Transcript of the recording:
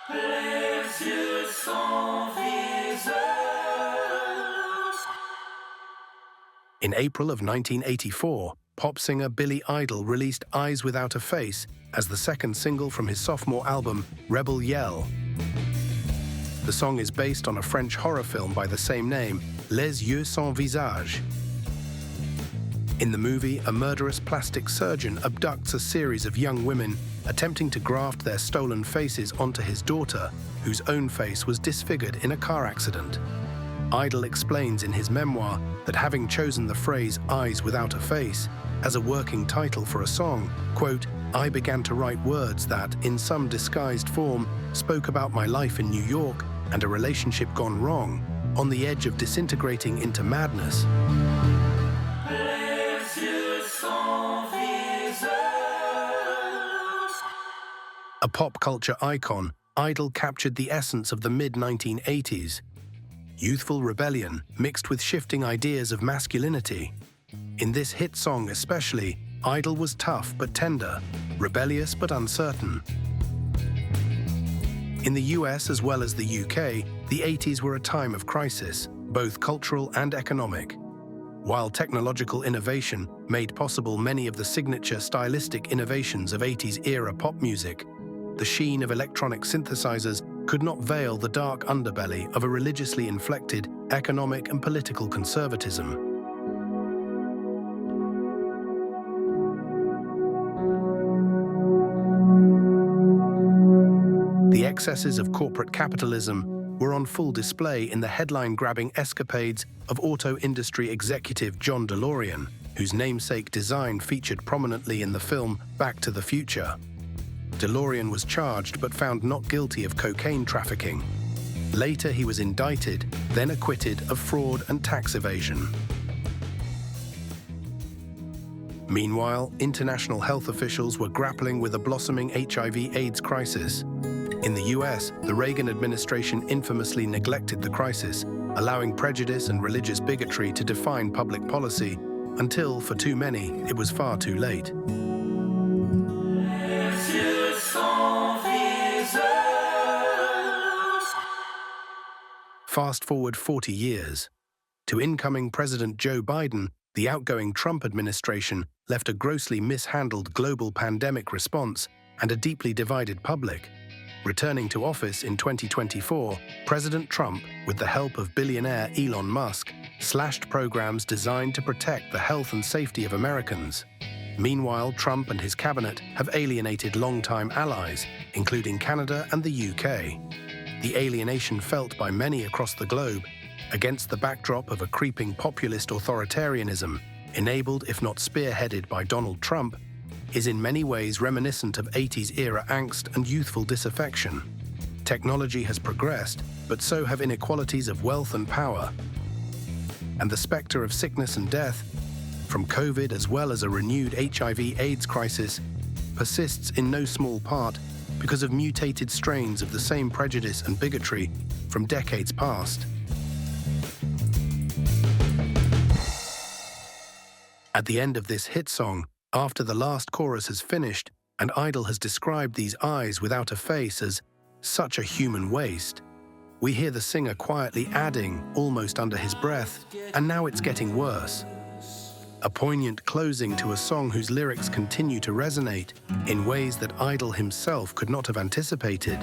Les yeux sans visage. In April of 1984, pop singer Billy Idol released Eyes Without a Face as the second single from his sophomore album, Rebel Yell. The song is based on a French horror film by the same name, Les Yeux Sans Visage. In the movie, a murderous plastic surgeon abducts a series of young women, attempting to graft their stolen faces onto his daughter, whose own face was disfigured in a car accident. Idol explains in his memoir that having chosen the phrase "eyes without a face" as a working title for a song, quote, "I began to write words that, in some disguised form, spoke about my life in New York and a relationship gone wrong, on the edge of disintegrating into madness." Les yeux sans visage. A pop culture icon, Idol captured the essence of the mid-1980s. Youthful rebellion mixed with shifting ideas of masculinity. In this hit song especially, Idol was tough but tender, rebellious but uncertain. In the US as well as the UK, the 80s were a time of crisis, both cultural and economic. While technological innovation made possible many of the signature stylistic innovations of 80s-era pop music, the sheen of electronic synthesizers could not veil the dark underbelly of a religiously inflected economic and political conservatism. The excesses of corporate capitalism were on full display in the headline-grabbing escapades of auto industry executive John DeLorean, whose namesake design featured prominently in the film Back to the Future. DeLorean was charged but found not guilty of cocaine trafficking. Later, he was indicted, then acquitted of fraud and tax evasion. Meanwhile, international health officials were grappling with a blossoming HIV/AIDS crisis. In the US, the Reagan administration infamously neglected the crisis, allowing prejudice and religious bigotry to define public policy until, for too many, it was far too late. Les yeux sans visage. Fast forward 40 years. To incoming President Joe Biden, the outgoing Trump administration left a grossly mishandled global pandemic response and a deeply divided public. Returning to office in 2024, President Trump, with the help of billionaire Elon Musk, slashed programs designed to protect the health and safety of Americans. Meanwhile, Trump and his cabinet have alienated longtime allies, including Canada and the UK. The alienation felt by many across the globe, against the backdrop of a creeping populist authoritarianism, enabled if not spearheaded by Donald Trump, is in many ways reminiscent of 80s-era angst and youthful disaffection. Technology has progressed, but so have inequalities of wealth and power. And the specter of sickness and death, from COVID as well as a renewed HIV/AIDS crisis, persists in no small part because of mutated strains of the same prejudice and bigotry from decades past. At the end of this hit song, after the last chorus has finished and Idol has described these eyes without a face as such a human waste, we hear the singer quietly adding, almost under his breath, "And now it's getting worse." A poignant closing to a song whose lyrics continue to resonate in ways that Idol himself could not have anticipated.